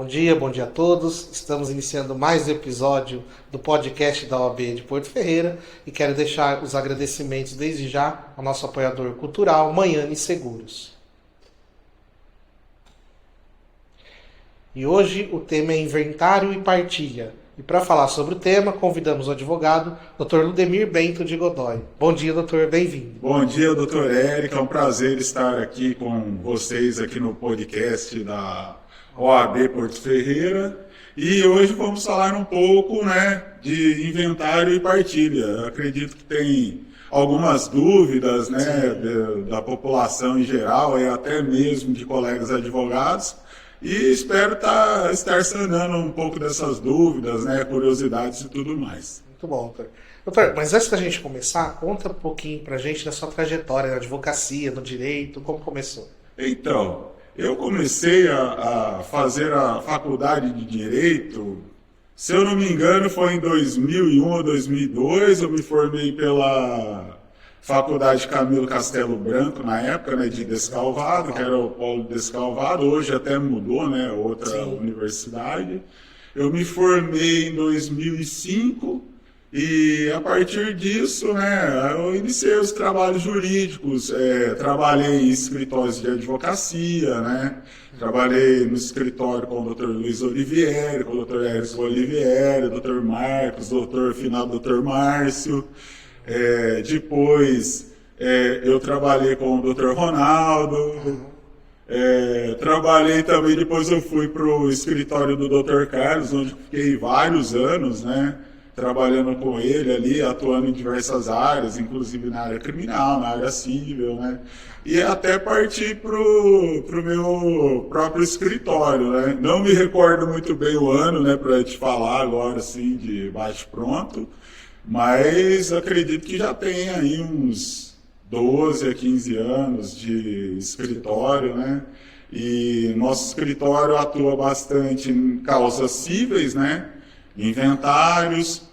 Bom dia a todos. Estamos iniciando mais um episódio do podcast da OAB de Porto Ferreira e quero deixar os agradecimentos desde já ao nosso apoiador cultural, Manhane Seguros. E hoje o tema é inventário e partilha. E para falar sobre o tema, convidamos o advogado, Dr. Ludemir Bento de Godoy. Bom dia, doutor, bem-vindo. Bom dia, doutor Érico. É um prazer estar aqui com vocês aqui no podcast da OAB Porto Ferreira. E hoje vamos falar um pouco, de inventário e partilha. Eu acredito que tem algumas dúvidas, da população em geral e até mesmo de colegas advogados. E espero estar sanando um pouco dessas dúvidas, curiosidades e tudo mais. Muito bom, doutor. Doutor, mas antes da gente começar, conta um pouquinho pra gente da sua trajetória na advocacia, no direito, como começou? Então, eu comecei a fazer a faculdade de Direito, se eu não me engano, foi em 2001 ou 2002, eu me formei pela Faculdade Camilo Castelo Branco, na época, de Descalvado, que era o Polo Descalvado, hoje até mudou, outra Sim. universidade. Eu me formei em 2005 e, a partir disso, eu iniciei os trabalhos jurídicos, trabalhei em escritórios de advocacia, trabalhei no escritório com o Dr. Luiz Olivieri, com o Dr. Érico Olivieri, Dr. Marcos, Dr. Márcio. Depois eu trabalhei com o Dr. Ronaldo, trabalhei também, depois eu fui para o escritório do Dr. Carlos, onde fiquei vários anos, trabalhando com ele ali, atuando em diversas áreas, inclusive na área criminal, na área civil, e até partir para o meu próprio escritório, Não me recordo muito bem o ano, para te falar agora, assim, de bate-pronto, mas acredito que já tem aí uns 12 a 15 anos de escritório, E nosso escritório atua bastante em causas cíveis, inventários,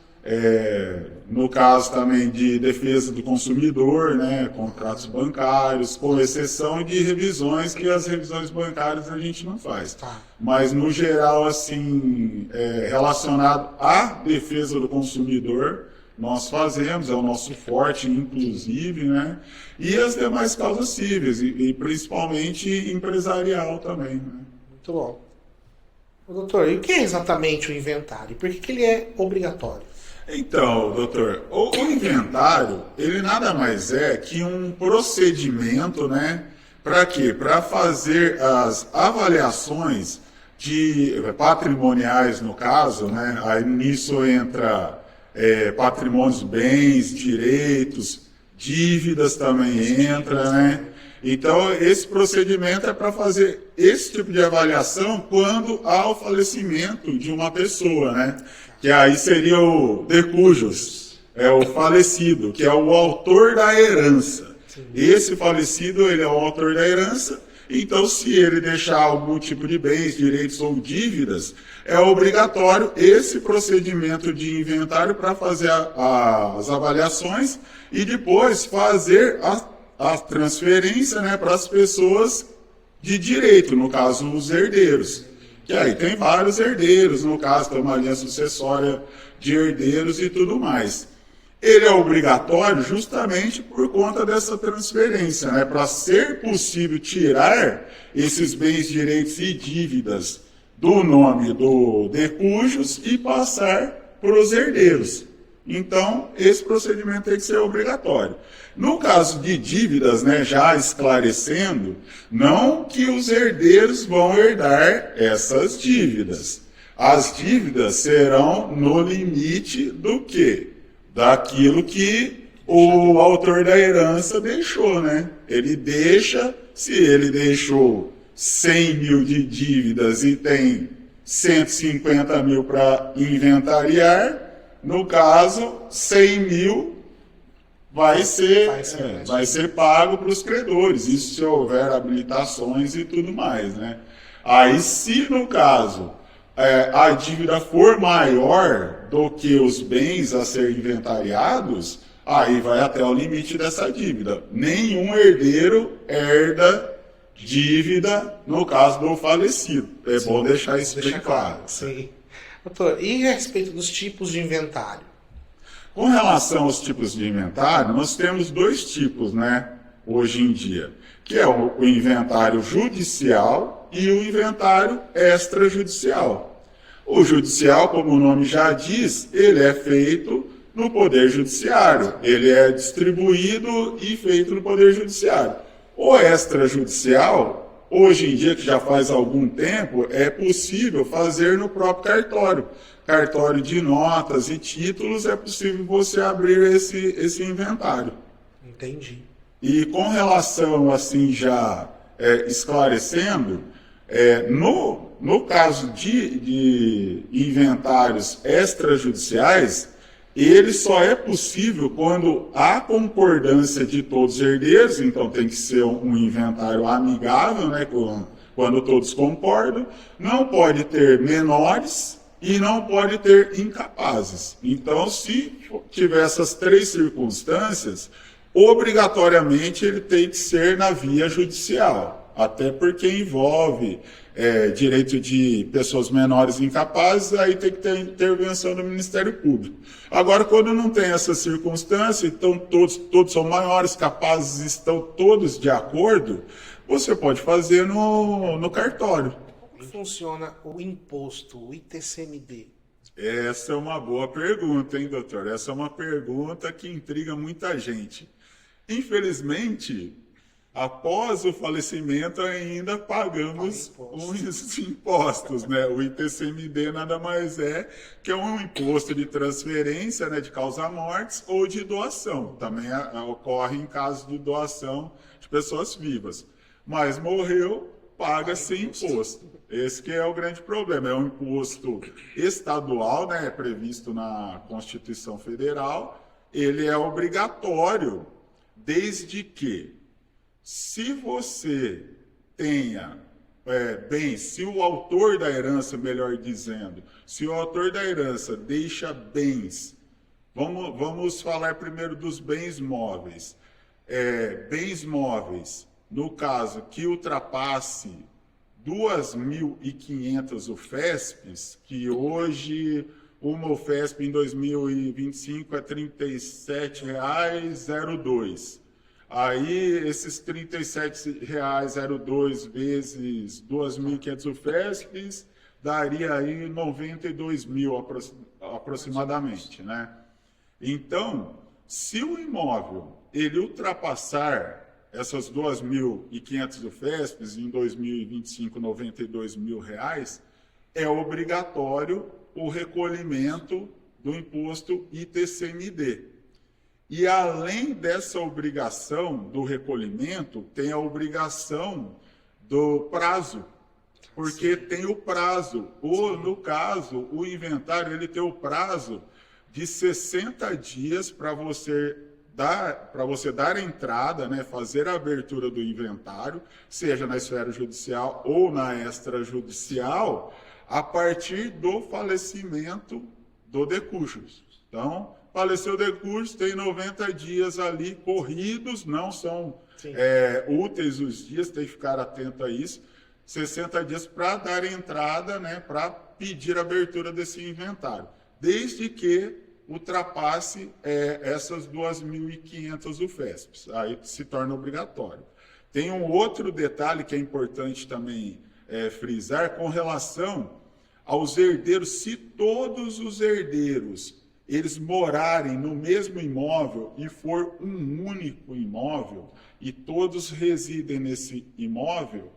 no caso também de defesa do consumidor, contratos bancários, com exceção de revisões, que as revisões bancárias a gente não faz. Mas, no geral, assim, relacionado à defesa do consumidor, nós fazemos, é o nosso forte, inclusive, e as demais causas cíveis, e principalmente empresarial também. Muito bom. Doutor, e o que é exatamente o inventário? Por que ele é obrigatório? Então, doutor, o inventário, ele nada mais é que um procedimento, para quê? Para fazer as avaliações patrimoniais, no caso, Aí nisso entra patrimônios, bens, direitos, dívidas também entra, Então, esse procedimento é para fazer esse tipo de avaliação quando há o falecimento de uma pessoa, Que aí seria o de cujus, o falecido, que é o autor da herança. Sim. Esse falecido, ele é o autor da herança. Então, se ele deixar algum tipo de bens, direitos ou dívidas, é obrigatório esse procedimento de inventário para fazer as avaliações e depois fazer a transferência, para as pessoas de direito, no caso, os herdeiros. Que aí tem vários herdeiros, no caso, tem uma linha sucessória de herdeiros e tudo mais. Ele é obrigatório justamente por conta dessa transferência, para ser possível tirar esses bens, direitos e dívidas do nome do de cujus e passar para os herdeiros. Então, esse procedimento tem que ser obrigatório. No caso de dívidas, já esclarecendo, não que os herdeiros vão herdar essas dívidas. As dívidas serão no limite do quê? Daquilo que o autor da herança deixou, Ele deixa, se ele deixou 100 mil de dívidas e tem 150 mil para inventariar, no caso, 100 mil vai ser pago para os credores, isso se houver habilitações e tudo mais, Aí, se no caso a dívida for maior do que os bens a ser inventariados, aí vai até o limite dessa dívida. Nenhum herdeiro herda dívida no caso do falecido. É bom deixar isso bem claro. Sim. Doutor, e a respeito dos tipos de inventário? Com relação aos tipos de inventário, nós temos dois tipos, né, hoje em dia, que é o inventário judicial e o inventário extrajudicial. O judicial, como o nome já diz, ele é feito no Poder Judiciário, ele é distribuído e feito no Poder Judiciário. O extrajudicial, hoje em dia, que já faz algum tempo, é possível fazer no próprio cartório. Cartório de notas e títulos, é possível você abrir esse inventário. Entendi. E com relação, assim, já esclarecendo, no caso de inventários extrajudiciais, ele só é possível quando há concordância de todos os herdeiros, então tem que ser um inventário amigável, né, quando todos concordam, não pode ter menores e não pode ter incapazes. Então, se tiver essas três circunstâncias, obrigatoriamente ele tem que ser na via judicial, até porque envolve direito de pessoas menores e incapazes, aí tem que ter intervenção do Ministério Público. Agora, quando não tem essa circunstância, então todos são maiores, capazes, estão todos de acordo, você pode fazer no cartório. Como funciona o imposto, o ITCMD? Essa é uma boa pergunta, hein, doutor? Essa é uma pergunta que intriga muita gente. Infelizmente, após o falecimento, ainda pagamos os impostos, né? O ITCMD nada mais é que um imposto de transferência, né, de causa-mortes ou de doação. Também ocorre em caso de doação de pessoas vivas. Mas morreu, paga-se imposto. Esse que é o grande problema. É um imposto estadual, né, previsto na Constituição Federal. Ele é obrigatório, desde que, se você tenha bens, se o autor da herança, melhor dizendo, se o autor da herança deixa bens, vamos falar primeiro dos bens móveis. Bens móveis, no caso que ultrapasse 2.500 UFESPs, que hoje uma UFESP em 2025 é R$ 37,02. Aí, esses R$ 37,02 vezes 2.500 UFESPs, daria aí 92 mil aproximadamente, né? Então, se o imóvel ele ultrapassar essas 2.500 UFESPs, em 2025, 92 mil reais, é obrigatório o recolhimento do imposto ITCMD. E além dessa obrigação do recolhimento, tem a obrigação do prazo, porque tem o prazo. No caso, o inventário ele tem o prazo de 60 dias para você dar entrada, né, fazer a abertura do inventário, seja na esfera judicial ou na extrajudicial, a partir do falecimento do decújus. Então, faleceu o decújus, tem 90 dias ali corridos, não são úteis os dias, tem que ficar atento a isso, 60 dias para dar entrada, né, para pedir a abertura desse inventário, desde que ultrapasse essas 2.500 UFESPs, aí se torna obrigatório. Tem um outro detalhe que é importante também frisar com relação aos herdeiros, se todos os herdeiros eles morarem no mesmo imóvel e for um único imóvel e todos residem nesse imóvel,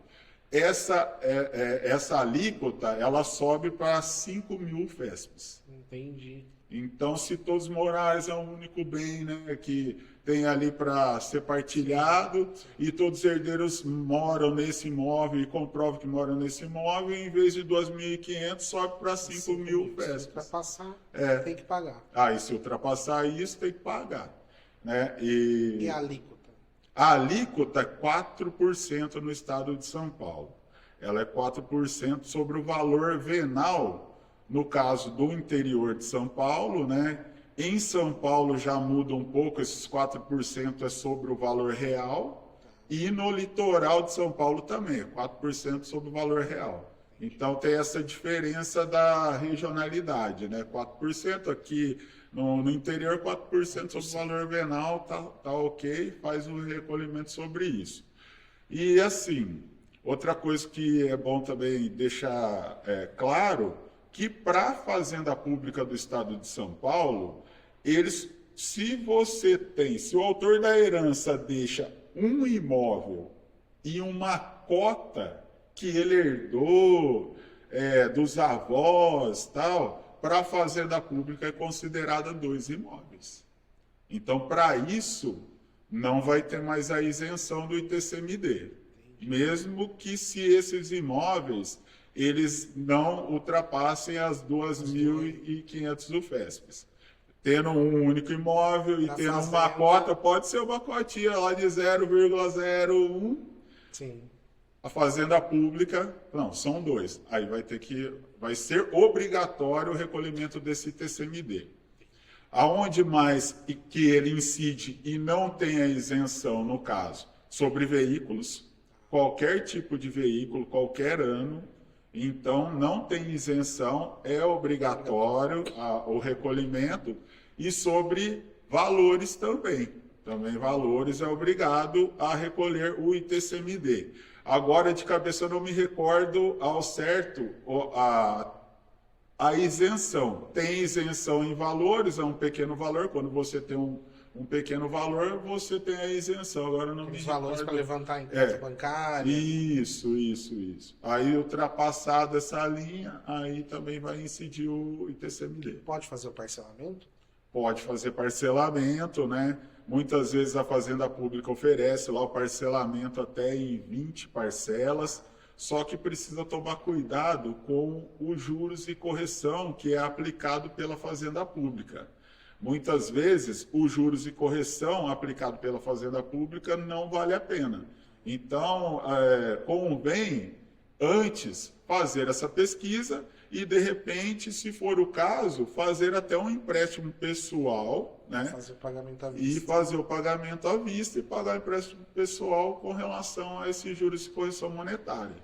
essa alíquota ela sobe para 5.000 UFESPs. Entendi. Então, se todos morarem é um único bem, né, que tem ali para ser partilhado e todos os herdeiros moram nesse imóvel e comprovam que moram nesse imóvel, em vez de 2.500 sobe para 5.000 UFESPs. Se ultrapassar, tem que pagar. E se ultrapassar isso, tem que pagar, né? E a alíquota? A alíquota é 4% no estado de São Paulo. Ela é 4% sobre o valor venal, no caso do interior de São Paulo, né? Em São Paulo já muda um pouco, esses 4% é sobre o valor real, e no litoral de São Paulo também, 4% sobre o valor real. Então tem essa diferença da regionalidade, né? 4% aqui no interior, 4% sobre o valor venal, tá ok, faz um recolhimento sobre isso. E assim, outra coisa que é bom também deixar claro, que para a Fazenda Pública do Estado de São Paulo, se o autor da herança deixa um imóvel e uma cota que ele herdou dos avós, tal, para a Fazenda Pública é considerada 2 imóveis. Então, para isso, não vai ter mais a isenção do ITCMD. Mesmo que se esses imóveis eles não ultrapassem as 2.500 UFESPs. Tendo um único imóvel e tendo uma cota, pode ser uma cotinha lá de 0,01. Sim. A Fazenda Pública, não, são 2. Aí vai ser obrigatório o recolhimento desse ITCMD. Aonde mais que ele incide e não tem a isenção, no caso, sobre veículos, qualquer tipo de veículo, qualquer ano, então não tem isenção, é obrigatório o recolhimento, e sobre valores também. Também valores é obrigado a recolher o ITCMD. Agora, de cabeça, eu não me recordo ao certo a isenção. Tem isenção em valores, é um pequeno valor. Quando você tem um pequeno valor, você tem a isenção. Agora não me recordo. Os valores para levantar em conta bancária. Isso. Aí, ultrapassada essa linha, aí também vai incidir o ITCMD. Pode fazer o parcelamento? Pode fazer parcelamento, né? Muitas vezes a Fazenda Pública oferece lá o parcelamento até em 20 parcelas, só que precisa tomar cuidado com os juros e correção que é aplicado pela Fazenda Pública. Muitas vezes, os juros e correção aplicado pela Fazenda Pública não vale a pena. Então, convém, antes, fazer essa pesquisa e, de repente, se for o caso, fazer até um empréstimo pessoal, né? Fazer o pagamento à vista. E fazer o pagamento à vista e pagar o empréstimo pessoal com relação a esses juros e correção monetária.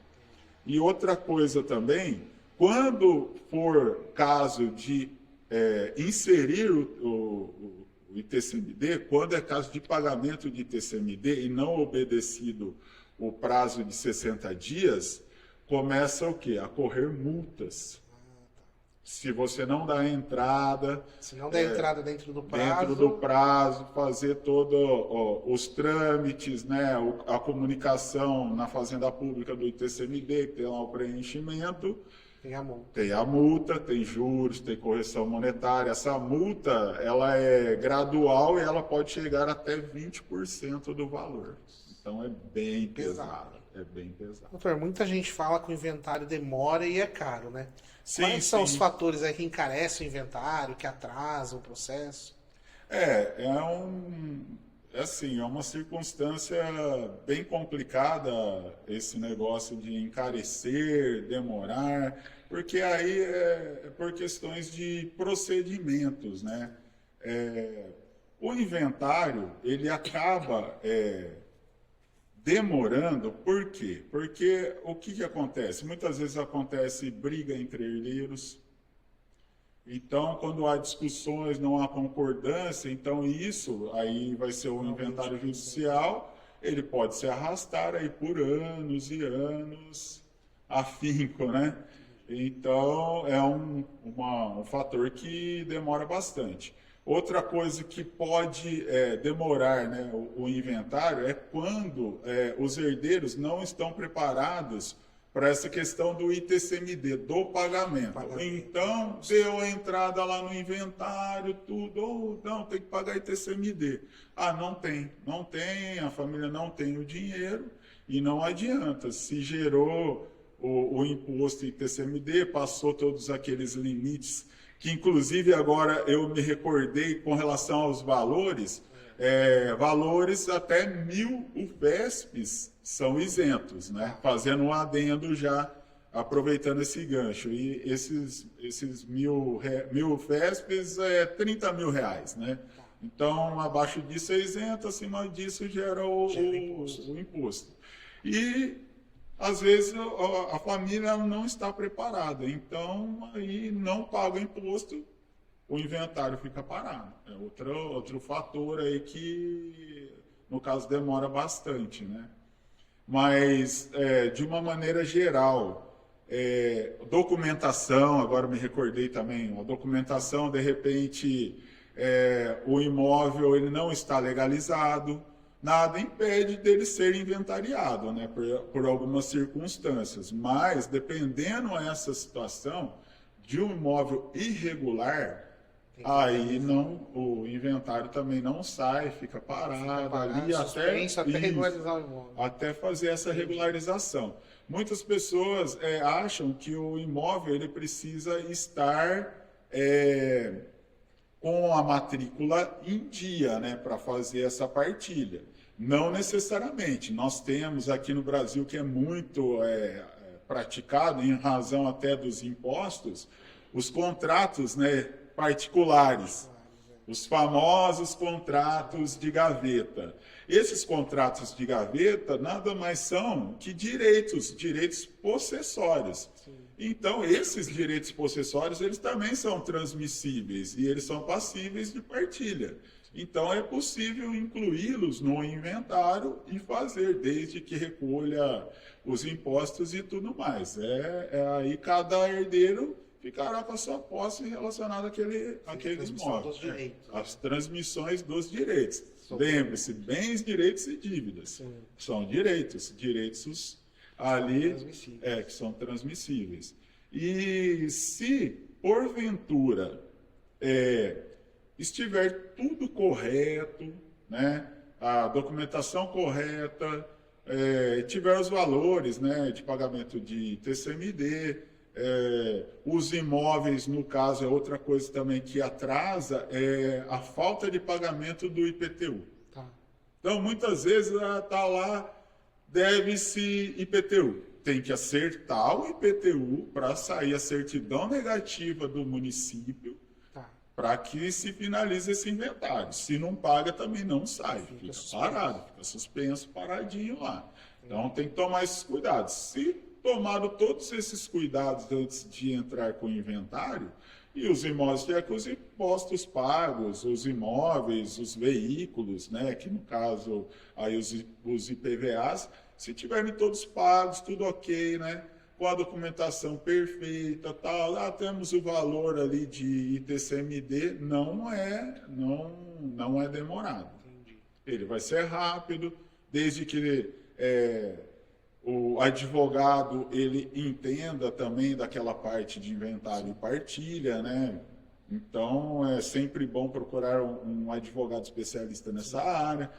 E outra coisa também, quando for caso de inserir o ITCMD, quando é caso de pagamento de ITCMD e não obedecido o prazo de 60 dias, começa o quê? A correr multas. Se você não dá entrada... Se não der entrada dentro do prazo... Dentro do prazo, fazer todos os trâmites, né? A comunicação na Fazenda Pública do ITCMD, que tem lá o preenchimento... Tem a multa. Tem a multa, tem juros, tem correção monetária. Essa multa, ela é gradual e ela pode chegar até 20% do valor. Então é bem pesado. É bem pesado. Doutor, muita gente fala que o inventário demora e é caro, né? Sim, Quais são os fatores aí que encarecem o inventário, que atrasam o processo? É uma circunstância bem complicada esse negócio de encarecer, demorar, porque aí é por questões de procedimentos, né? O inventário, ele acaba demorando, por quê? Porque o que acontece? Muitas vezes acontece briga entre herdeiros. Então, quando há discussões, não há concordância, então isso aí vai ser um inventário judicial, ele pode se arrastar aí por anos e anos, afinco, né? Então, é um fator que demora bastante. Outra coisa que pode demorar, né, o inventário é quando os herdeiros não estão preparados para essa questão do ITCMD, do pagamento. Então, deu a entrada lá no inventário, tudo, não, tem que pagar ITCMD. Não tem, a família não tem o dinheiro e não adianta. Se gerou o imposto ITCMD, passou todos aqueles limites, que inclusive agora eu me recordei com relação aos valores, valores até 1.000 UFESPs são isentos, né? Fazendo um adendo já, aproveitando esse gancho. E esses 1.000 UFESPs 30 mil reais, né? Então, abaixo disso é isento, acima disso gera o imposto. E, às vezes, a família não está preparada, então aí não paga o imposto, o inventário fica parado. É outro fator aí que, no caso, demora bastante, né? Mas, de uma maneira geral, documentação, agora me recordei também, a documentação, de repente, o imóvel ele não está legalizado, nada impede dele ser inventariado, né, por algumas circunstâncias. Mas, dependendo essa situação de um imóvel irregular, aí não, o inventário também não sai, fica parado ali até regularizar o imóvel. Até fazer essa regularização. Muitas pessoas acham que o imóvel ele precisa estar com a matrícula em dia, né, para fazer essa partilha. Não necessariamente. Nós temos aqui no Brasil, que é muito praticado, em razão até dos impostos, os contratos, né, particulares, os famosos contratos de gaveta. Esses contratos de gaveta nada mais são que direitos possessórios. Sim. Então, esses direitos possessórios, eles também são transmissíveis e eles são passíveis de partilha. Então, é possível incluí-los no inventário e fazer, desde que recolha os impostos e tudo mais. Aí cada herdeiro ficará com a sua posse relacionada àquele imóvel. As transmissões dos direitos. Lembre-se, bens, direitos e dívidas. Sim. São direitos ali que são transmissíveis. E se, porventura, estiver tudo correto, né, a documentação correta, tiver os valores, né, de pagamento de TCMD, os imóveis, no caso, é outra coisa também que atrasa, a falta de pagamento do IPTU. Tá. Então, muitas vezes, está lá, deve-se IPTU. Tem que acertar o IPTU para sair a certidão negativa do município, para que se finalize esse inventário. Se não paga, também não sai. Fica parado, fica suspenso, paradinho lá. Então, tem que tomar esses cuidados. Se tomado todos esses cuidados antes de entrar com o inventário, e os imóveis tiver com os impostos pagos, os imóveis, os veículos, né, que no caso aí os IPVAs, se tiverem todos pagos, tudo ok, né, com a documentação perfeita, tal, lá temos o valor ali de ITCMD, não é demorado. Entendi. Ele vai ser rápido, desde que o advogado ele entenda também daquela parte de inventário e partilha, né? Então é sempre bom procurar um advogado especialista nessa área,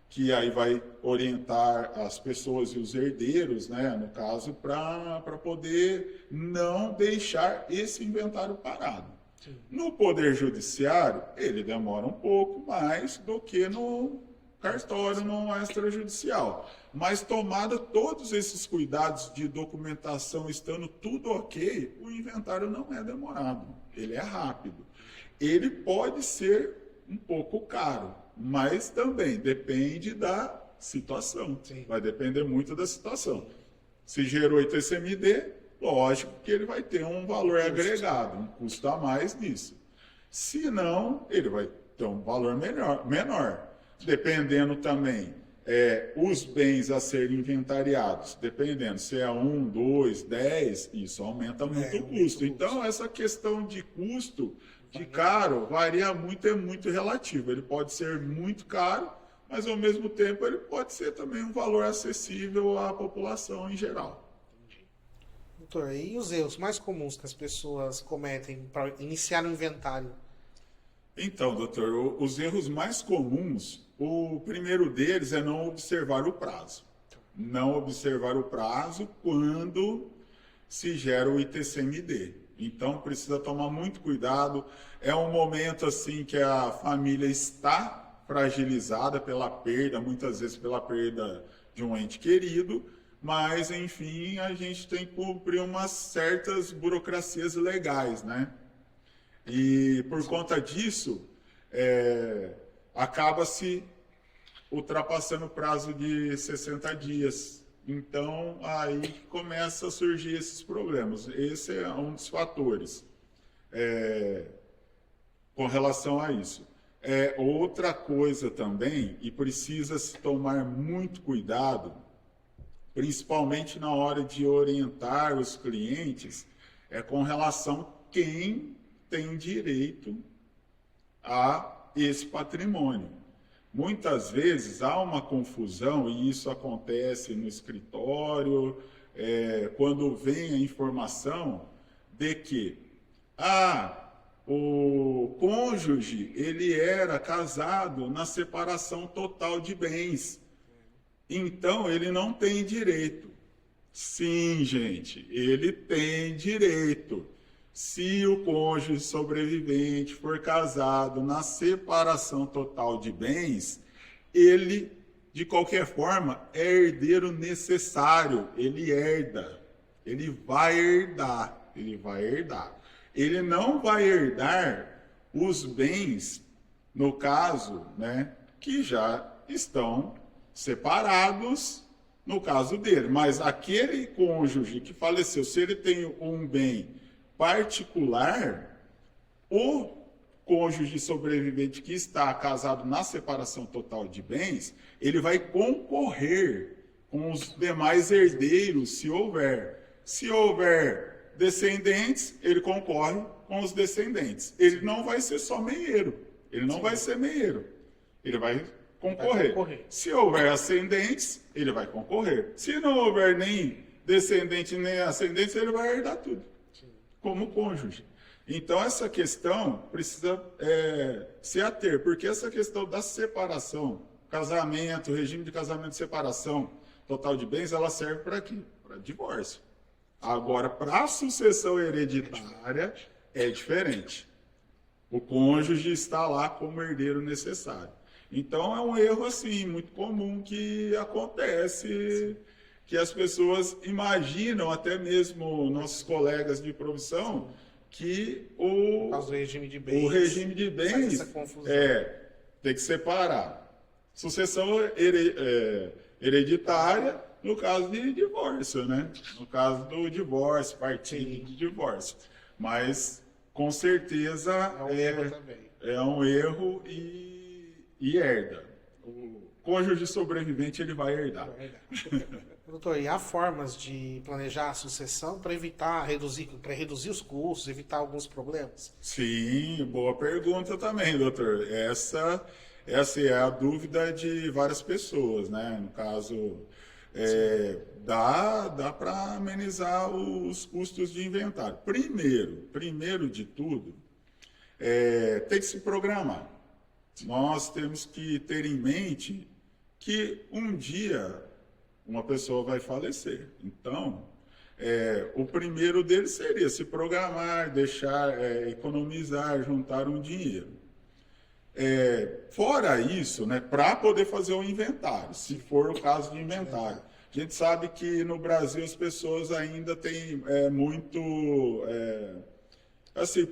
que aí vai orientar as pessoas e os herdeiros, né, no caso, para poder não deixar esse inventário parado. Sim. No Poder Judiciário, ele demora um pouco mais do que no cartório, no extrajudicial. Mas tomada todos esses cuidados de documentação, estando tudo ok, o inventário não é demorado, ele é rápido. Ele pode ser um pouco caro, mas também depende da situação. Sim. Vai depender muito da situação. Se gerou ITCMD, lógico que ele vai ter um valor agregado, um custo a mais nisso. Se não, ele vai ter um valor menor. Dependendo também os bens a serem inventariados, dependendo se é 1, 2, 10, isso aumenta muito o custo. Então, essa questão de custo, de caro, varia muito, é muito relativo. Ele pode ser muito caro, mas ao mesmo tempo ele pode ser também um valor acessível à população em geral. Entendi. Doutor, e os erros mais comuns que as pessoas cometem para iniciar o inventário? Então, doutor, os erros mais comuns, o primeiro deles é não observar o prazo. Não observar o prazo quando se gera o ITCMD. Então, precisa tomar muito cuidado. É um momento assim que a família está fragilizada pela perda, muitas vezes pela perda de um ente querido, mas, enfim, a gente tem que cumprir umas certas burocracias legais, né? E por conta disso, acaba se ultrapassando o prazo de 60 dias. Então, aí começa a surgir esses problemas. Esse é um dos fatores com relação a isso. Outra coisa também, e precisa se tomar muito cuidado, principalmente na hora de orientar os clientes, é com relação a quem tem direito a esse patrimônio. Muitas vezes há uma confusão, e isso acontece no escritório, quando vem a informação de que o cônjuge ele era casado na separação total de bens, então ele não tem direito. Sim, gente, ele tem direito. Se o cônjuge sobrevivente for casado na separação total de bens, ele, de qualquer forma, é herdeiro necessário. Ele herda. Ele vai herdar. Ele não vai herdar os bens, no caso, né, que já estão separados, no caso dele. Mas aquele cônjuge que faleceu, se ele tem um bem particular, o cônjuge sobrevivente que está casado na separação total de bens, ele vai concorrer com os demais herdeiros, se houver. Se houver descendentes, ele concorre com os descendentes. Ele não vai ser só meieiro. Ele não vai ser meieiro. Ele vai concorrer. Se houver ascendentes, ele vai concorrer. Se não houver nem descendente nem ascendentes, ele vai herdar tudo. Como cônjuge. Então, essa questão precisa se ater, porque essa questão da separação, casamento, regime de casamento e separação total de bens, ela serve para quê? Para divórcio. Agora, para a sucessão hereditária, é diferente. O cônjuge está lá como herdeiro necessário. Então, é um erro, assim, muito comum que acontece, que as pessoas imaginam, até mesmo nossos colegas de profissão, que o regime de bens tem que separar. Sucessão hereditária, no caso de divórcio, né? No caso do divórcio, partilha de divórcio. Mas, com certeza, é um erro e herda. O cônjuge sobrevivente, ele vai herdar. Doutor, e há formas de planejar a sucessão para reduzir os custos, evitar alguns problemas? Sim, boa pergunta também, doutor. Essa é a dúvida de várias pessoas, né? No caso, dá para amenizar os custos de inventário. Primeiro de tudo, tem que se programar. Nós temos que ter em mente que um dia uma pessoa vai falecer. Então, o primeiro deles seria se programar, economizar, juntar um dinheiro. Fora isso, né, para poder fazer o inventário, se for o caso de inventário. A gente sabe que no Brasil as pessoas ainda têm muito... assim,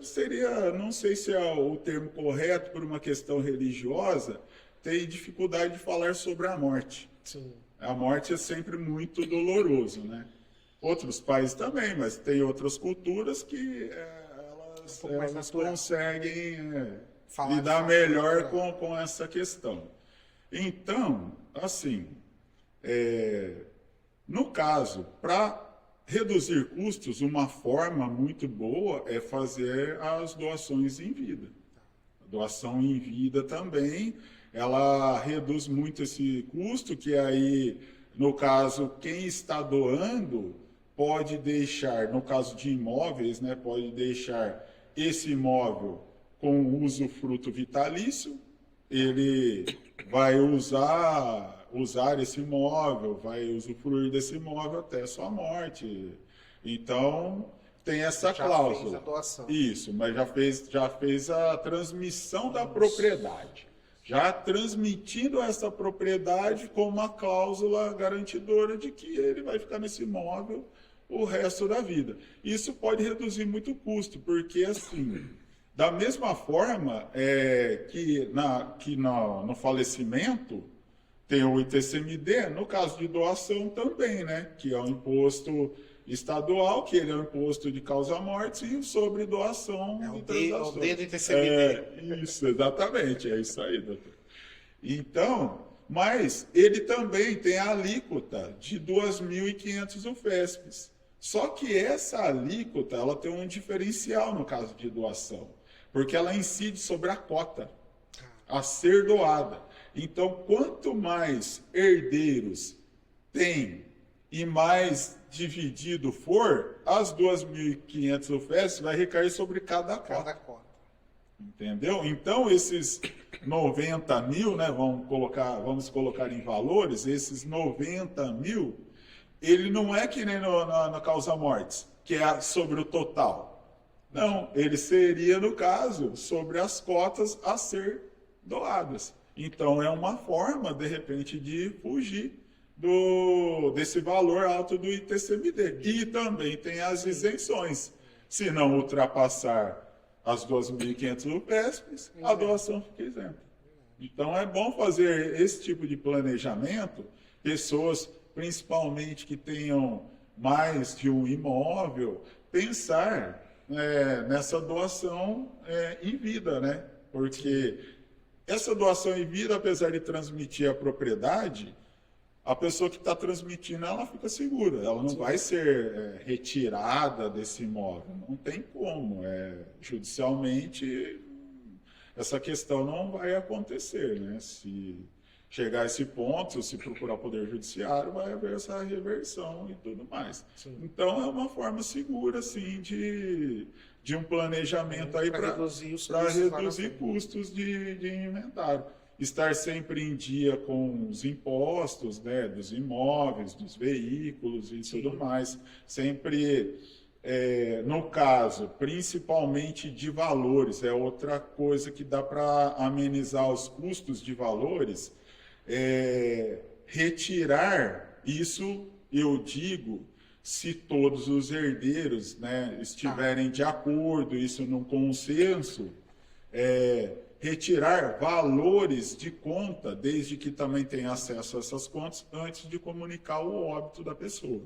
seria, não sei se é o termo correto, por uma questão religiosa, tem dificuldade de falar sobre a morte. Sim. A morte é sempre muito doloroso, né? Outros países também, mas tem outras culturas que elas conseguem lidar melhor com essa questão. Então, assim, no caso, para reduzir custos, uma forma muito boa é fazer as doações em vida. A doação em vida também, ela reduz muito esse custo, que aí, no caso, quem está doando pode deixar, no caso de imóveis, né, pode deixar esse imóvel com usufruto vitalício, ele vai usar esse imóvel, vai usufruir desse imóvel até a sua morte. Então, tem essa cláusula. Fez a doação. Isso, mas já fez a transmissão da propriedade. Já transmitindo essa propriedade com uma cláusula garantidora de que ele vai ficar nesse imóvel o resto da vida. Isso pode reduzir muito o custo, porque assim, Da mesma forma que no falecimento tem o ITCMD, no caso de doação também, né? Que é o imposto estadual, que ele é o imposto de causa-morte, e o sobre doação É o e D, transações. o D do ITCMD. Isso, exatamente, é isso aí, doutor. Então, mas ele também tem a alíquota de 2.500 UFESPs. Só que essa alíquota, ela tem um diferencial no caso de doação, porque ela incide sobre a cota a ser doada. Então, quanto mais herdeiros tem e mais dividido for, as 2.500 UFES vai recair sobre cada cota. Cada cota. Entendeu? Então, esses 90 mil, né, vamos colocar em valores, esses 90 mil, ele não é que nem na causa-mortes, que é sobre o total. Não, ele seria, no caso, sobre as cotas a ser doadas. Então, é uma forma, de repente, de fugir desse valor alto do ITCMD. E também tem as isenções. Se não ultrapassar as 2.500 UPESPs, a doação fica isenta. Então, é bom fazer esse tipo de planejamento, pessoas, principalmente que tenham mais de um imóvel, pensar nessa doação em vida, né? Porque essa doação em vida, apesar de transmitir a propriedade, a pessoa que está transmitindo, ela fica segura, ela não vai ser retirada desse imóvel, não tem como, judicialmente essa questão não vai acontecer, né? Se chegar a esse ponto, se procurar o Poder Judiciário, vai haver essa reversão e tudo mais. Sim. Então é uma forma segura, assim, de um planejamento aí para reduzir custos de inventário. Estar sempre em dia com os impostos, né, dos imóveis, dos veículos e tudo mais. Sempre, no caso, principalmente de valores, é outra coisa que dá para amenizar os custos de valores, retirar isso, eu digo, se todos os herdeiros, né, estiverem de acordo, isso num consenso, retirar valores de conta, desde que também tenha acesso a essas contas, antes de comunicar o óbito da pessoa.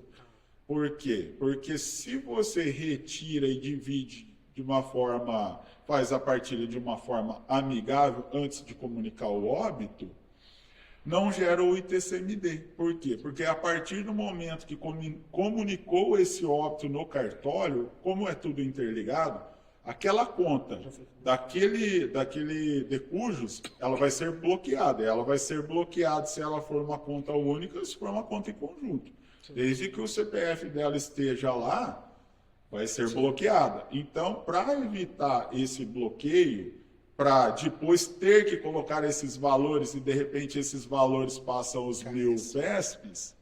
Por quê? Porque se você retira e divide de uma forma, faz a partilha de uma forma amigável antes de comunicar o óbito, não gera o ITCMD. Por quê? Porque a partir do momento que comunicou esse óbito no cartório, como é tudo interligado, aquela conta daquele de cujos, ela vai ser bloqueada. Ela vai ser bloqueada se ela for uma conta única, se for uma conta em conjunto. Desde que o CPF dela esteja lá, vai ser bloqueada. Então, para evitar esse bloqueio, para depois ter que colocar esses valores e de repente esses valores passam os 1.000 PESPs,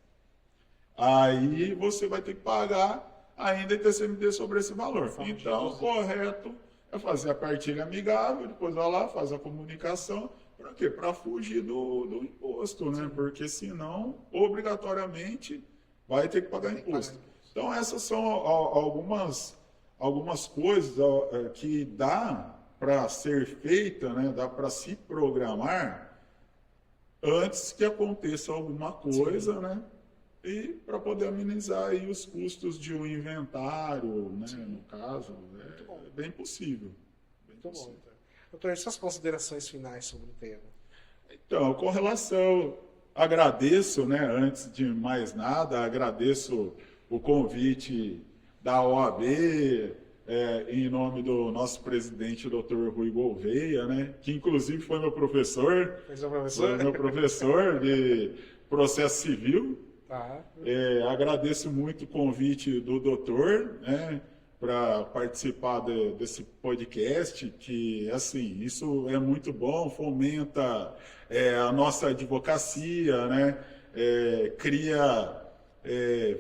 aí você vai ter que pagar ainda ITCMD sobre esse valor. Então, o correto é fazer a partilha amigável, depois vai lá, faz a comunicação. Para quê? Para fugir do imposto, né? Porque senão, obrigatoriamente, vai ter que pagar imposto. Então, essas são algumas coisas que dá para ser feita, né? Dá para se programar antes que aconteça alguma coisa, né? E para poder amenizar aí os custos de um inventário, né? No caso, é bem possível. Muito bom, então. Doutor, suas considerações finais sobre o tema? Então, com relação, agradeço, né? Antes de mais nada, agradeço o convite da OAB, em nome do nosso presidente, Dr. Rui Gouveia, né? Que inclusive foi meu professor. Foi meu professor de processo civil. Tá. Agradeço muito o convite do doutor, né, para participar desse podcast, que, assim, isso é muito bom, fomenta a nossa advocacia, né, cria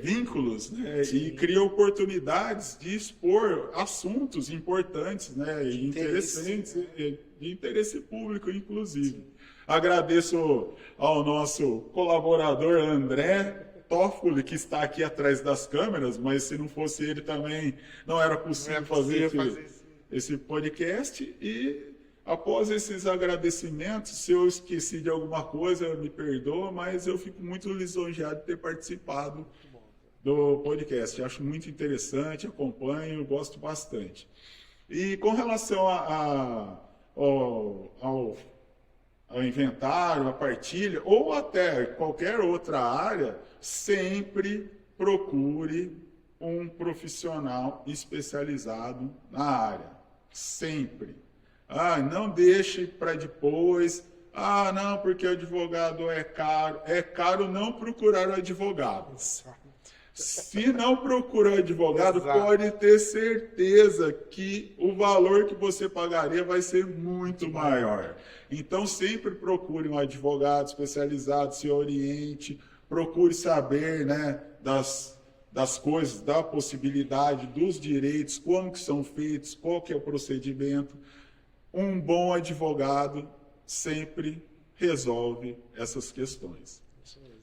vínculos, né, e cria oportunidades de expor assuntos importantes, né, e interessantes, de interesse público, inclusive. Sim. Agradeço ao nosso colaborador André Toffoli, que está aqui atrás das câmeras, mas se não fosse ele também não era possível fazer esse podcast e após esses agradecimentos, se eu esqueci de alguma coisa, me perdoa, mas eu fico muito lisonjeado de ter participado do podcast. Acho muito interessante, acompanho, gosto bastante. E com relação ao inventário, a partilha, ou até qualquer outra área, sempre procure um profissional especializado na área. Sempre. Não deixe para depois. Não, porque o advogado é caro. É caro não procurar o advogado. Se não procurar o advogado, pode ter certeza que o valor que você pagaria vai ser muito maior. Então, sempre procure um advogado especializado, se oriente, procure saber, né, das coisas, da possibilidade, dos direitos, como que são feitos, qual que é o procedimento. Um bom advogado sempre resolve essas questões. Isso mesmo.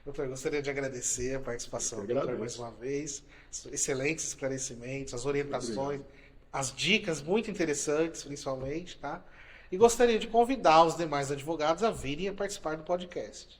Doutor, gostaria de agradecer a participação do doutor mais uma vez. Excelentes esclarecimentos, as orientações, as dicas muito interessantes, principalmente, tá? E gostaria de convidar os demais advogados a virem a participar do podcast.